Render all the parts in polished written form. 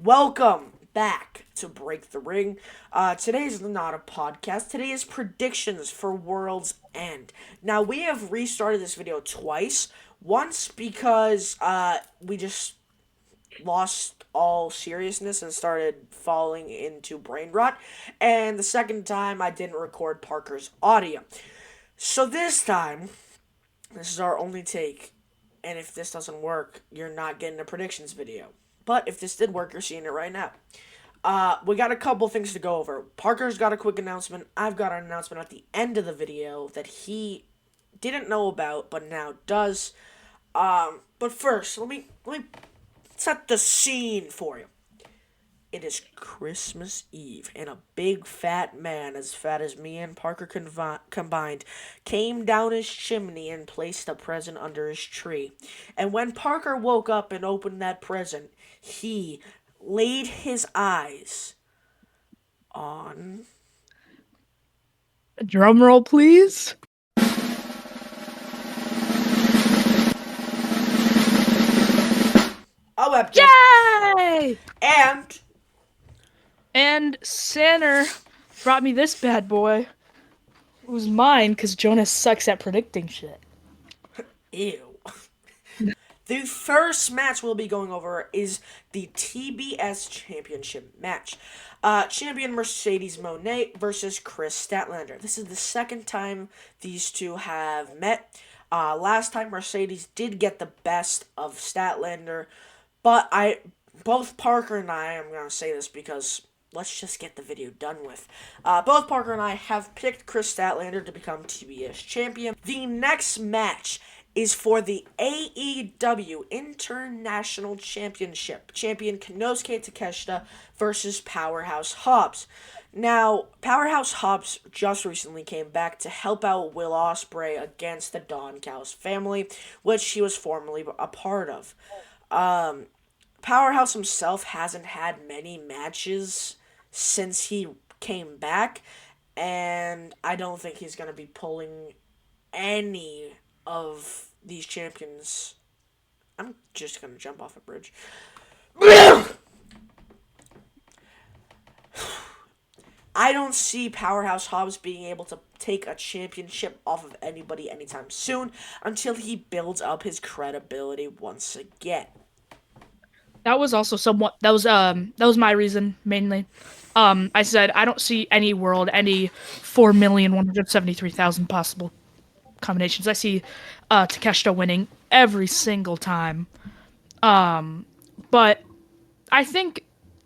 Welcome back to Break the Ring. Today is not a podcast. Today is predictions for Worlds End. Now, we have restarted this video twice. Once because we just lost all seriousness and started falling into brain rot. And the second time, I didn't record Parker's audio. So this time, this is our only take. And if this doesn't work, you're not getting a predictions video. But if this did work, you're seeing it right now. We got a couple things to go over. Parker's got a quick announcement. I've got an announcement at the end of the video that he didn't know about, but now does. But first, let me set the scene for you. It is Christmas Eve, and a big fat man, as fat as me and Parker combined, came down his chimney and placed a present under his tree. And when Parker woke up and opened that present, he laid his eyes on. Drum roll, please. A webcam. Yay! And Sanner brought me this bad boy. It was mine because Jonas sucks at predicting shit. Ew. The first match we'll be going over is the TBS Championship match. Champion Mercedes Moné versus Chris Statlander. This is the second time these two have met. Last time Mercedes did get the best of Statlander, but both Parker and I'm going to say this because let's just get the video done with. Both Parker and I have picked Chris Statlander to become TBS champion. The next match is for the AEW International Championship. Champion Konosuke Takeshita versus Powerhouse Hobbs. Now, Powerhouse Hobbs just recently came back to help out Will Ospreay against the Don Callis family, which he was formerly a part of. Powerhouse himself hasn't had many matches since he came back, and I don't think he's going to be pulling any of these champions. I'm just going to jump off a bridge. I don't see Powerhouse Hobbs being able to take a championship off of anybody anytime soon until he builds up his credibility once again. That was also that was my reason mainly. I said I don't see any 4,173,000 possible combinations. I see Takeshita winning every single time. But I think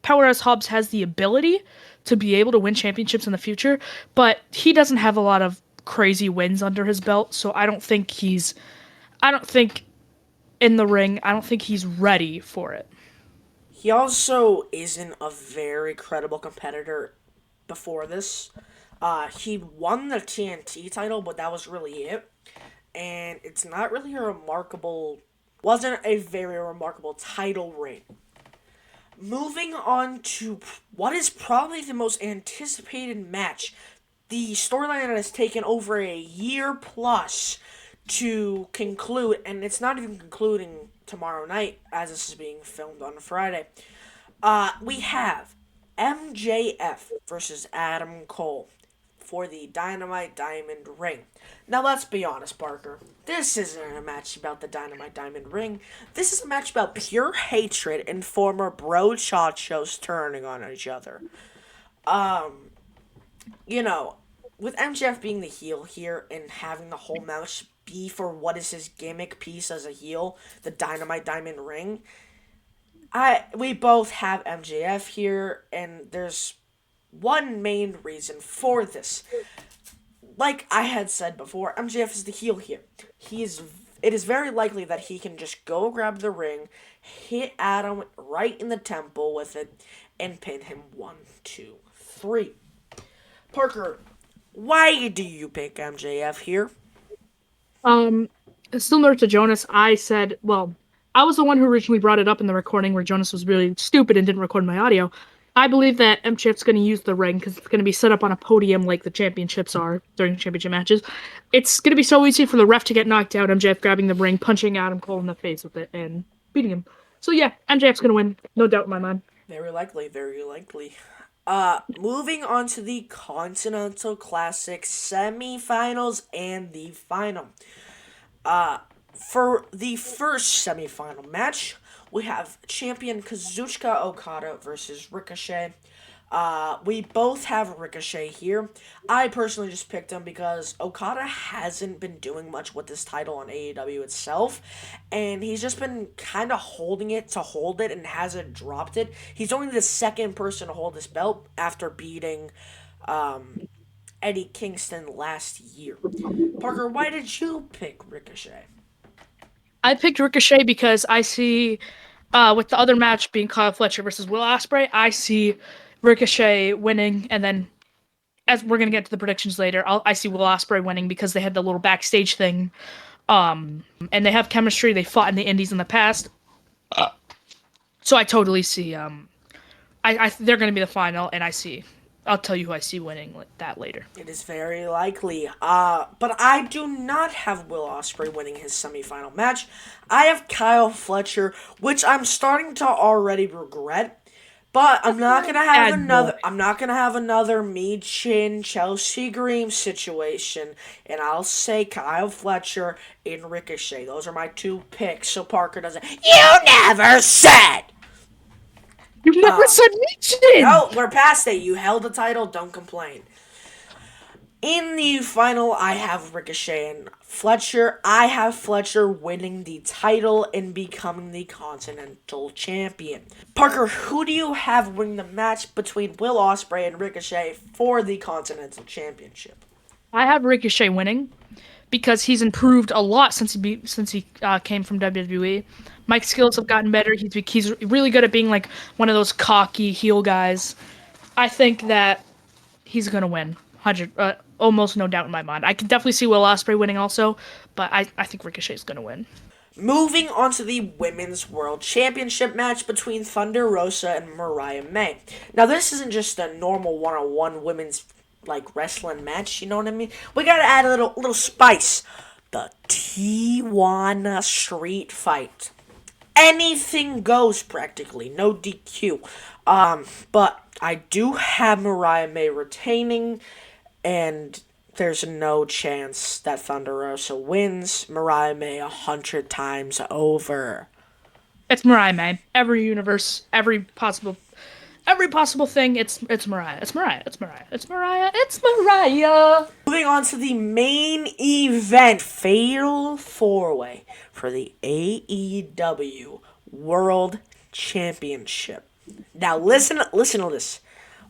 Powerhouse Hobbs has the ability to be able to win championships in the future, but he doesn't have a lot of crazy wins under his belt, so I don't think in the ring, I don't think he's ready for it. He also isn't a very credible competitor before this. He won the TNT title, but that was really it. And it's not really wasn't a very remarkable title reign. Moving on to what is probably the most anticipated match. The storyline that has taken over a year plus to conclude, and it's not even concluding tomorrow night as this is being filmed on Friday. We have MJF versus Adam Cole for the Dynamite Diamond Ring. Now, let's be honest, Parker. This isn't a match about the Dynamite Diamond Ring. This is a match about pure hatred and former bro chachos turning on each other. With MJF being the heel here and having the whole match be for what is his gimmick piece as a heel, the Dynamite Diamond Ring, we both have MJF here, and there's one main reason for this. Like I had said before, MJF is the heel here. It is very likely that he can just go grab the ring, hit Adam right in the temple with it, and pin him 1, 2, 3. Parker, why do you pick MJF here? Similar to Jonas, I said, well, I was the one who originally brought it up in the recording where Jonas was really stupid and didn't record my audio. I believe that MJF's going to use the ring because it's going to be set up on a podium like the championships are during championship matches. It's going to be so easy for the ref to get knocked out, MJF grabbing the ring, punching Adam Cole in the face with it, and beating him. So yeah, MJF's going to win. No doubt in my mind. Very likely, very likely. Moving on to the Continental Classic semifinals and the final. For the first semifinal match, we have champion Kazuchika Okada versus Ricochet. We both have Ricochet here. I personally just picked him because Okada hasn't been doing much with this title on AEW itself, and he's just been kind of holding it to hold it and hasn't dropped it. He's only the second person to hold this belt after beating Eddie Kingston last year. Parker, why did you pick Ricochet? I picked Ricochet because I see, with the other match being Kyle Fletcher versus Will Ospreay, I see Ricochet winning, and then as we're gonna get to the predictions later, I see Will Ospreay winning because they had the little backstage thing, and they have chemistry. They fought in the Indies in the past, so I totally see. They're gonna be the final, and I see. I'll tell you who I see winning that later. It is very likely. But I do not have Will Ospreay winning his semifinal match. I have Kyle Fletcher, which I'm starting to already regret. But I'm not gonna have Bad boy. another. I'm not gonna have another me Chin Chelsea Green situation, and I'll say Kyle Fletcher and Ricochet. Those are my two picks. So Parker doesn't. You never said. You never said Michin! No, we're past it. You held the title. Don't complain. In the final, I have Ricochet and Fletcher. I have Fletcher winning the title and becoming the Continental Champion. Parker, who do you have winning the match between Will Ospreay and Ricochet for the Continental Championship? I have Ricochet winning because he's improved a lot since he came from WWE. Mike's skills have gotten better. He's really good at being like one of those cocky heel guys. I think that he's gonna win. Almost no doubt in my mind. I can definitely see Will Ospreay winning also, but I think Ricochet's gonna win. Moving on to the Women's World Championship match between Thunder Rosa and Mariah May. Now, this isn't just a normal one-on-one women's like wrestling match. You know what I mean? We gotta add a little spice. The Tijuana Street Fight. Anything goes practically, no DQ. But I do have Mariah May retaining, and there's no chance that Thunder Rosa wins Mariah May 100 times over. It's Mariah May. Every universe, every possible thing. It's Mariah. It's Mariah. It's Mariah. It's Mariah. It's Mariah. Moving on to the main event, Fatal 4-Way for the AEW World Championship. Now listen to this.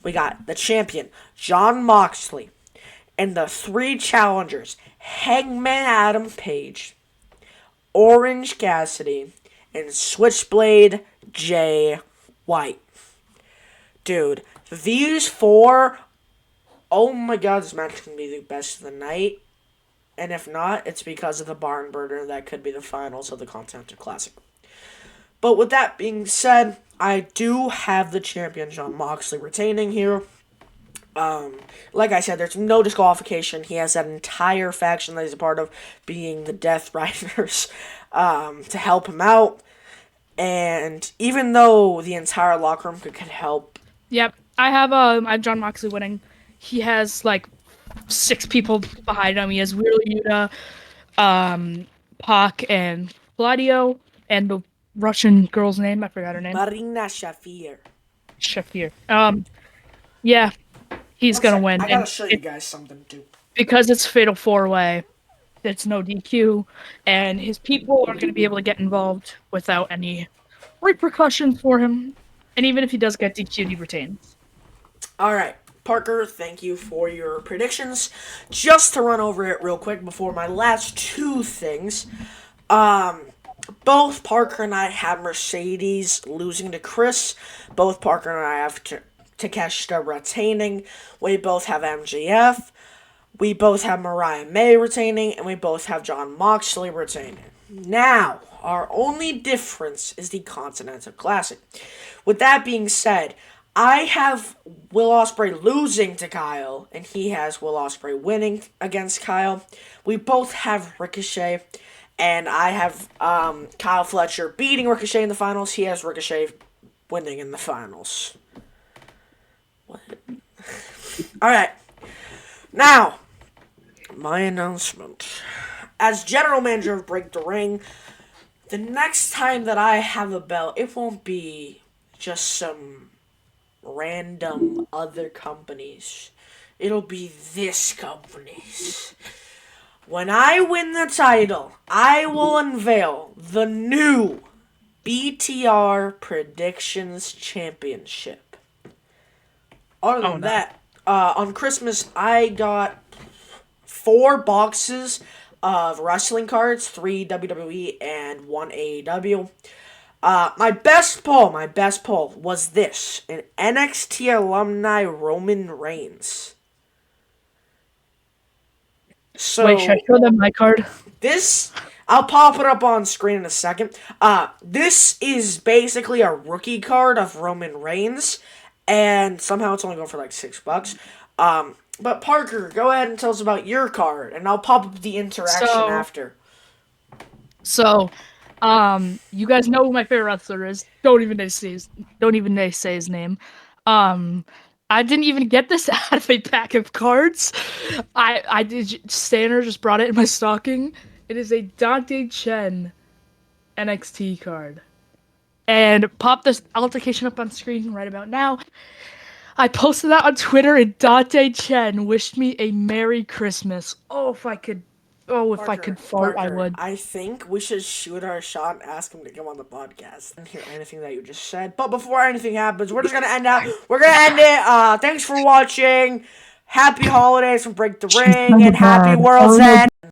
We got the champion, Jon Moxley, and the three challengers, Hangman Adam Page, Orange Cassidy, and Switchblade Jay White. Dude, these four, oh my god, this match can be the best of the night. And if not, it's because of the barn burner that could be the finals of the Continental Classic. But with that being said, I do have the champion Jon Moxley retaining here. Like I said, there's no disqualification. He has that entire faction that he's a part of, being the Death Riders, to help him out. And even though the entire locker room could help. Yep. I have Jon Moxley winning. He has like 6 people behind him. He has Wheeler Yuta, Pac, and Claudio, and the Russian girl's name. I forgot her name. Marina Shafir. Shafir. Yeah, he's gonna win. I gotta show you guys something too. Because it's Fatal 4-Way. It's no DQ, and his people are gonna be able to get involved without any repercussions for him. And even if he does get DQ'd, he retains. Alright, Parker, thank you for your predictions. Just to run over it real quick before my last two things. Both Parker and I have Mercedes losing to Chris. Both Parker and I have Takeshita retaining. We both have MJF. We both have Mariah May retaining. And we both have Jon Moxley retaining. Now, our only difference is the Continental Classic. With that being said, I have Will Ospreay losing to Kyle, and he has Will Ospreay winning against Kyle. We both have Ricochet, and I have Kyle Fletcher beating Ricochet in the finals. He has Ricochet winning in the finals. What? Alright. Now, my announcement. As general manager of Break the Ring, the next time that I have a belt, it won't be just some random other companies. It'll be this company's. When I win the title, I will unveil the new BTR Predictions Championship. Other than that, on Christmas, I got 4 boxes of wrestling cards, 3 WWE and 1 AEW. My best pull was this, an NXT alumni Roman Reigns. Wait, should I So show them my card? this, I'll pop it up on screen in a second. This is basically a rookie card of Roman Reigns, and somehow it's only going for like $6. But Parker, go ahead and tell us about your card, and I'll pop up the interaction after. So, you guys know who my favorite wrestler is. Don't even say his name. I didn't even get this out of a pack of cards. I did. Stanner just brought it in my stocking. It is a Dante Chen NXT card. And pop this altercation up on screen right about now. I posted that on Twitter, and Dante Chen wished me a Merry Christmas. If I could fart, I would. I think we should shoot our shot and ask him to come on the podcast. I didn't hear anything that you just said. But before anything happens, we're just gonna end it. Thanks for watching. Happy holidays from Break the Ring and happy World's End.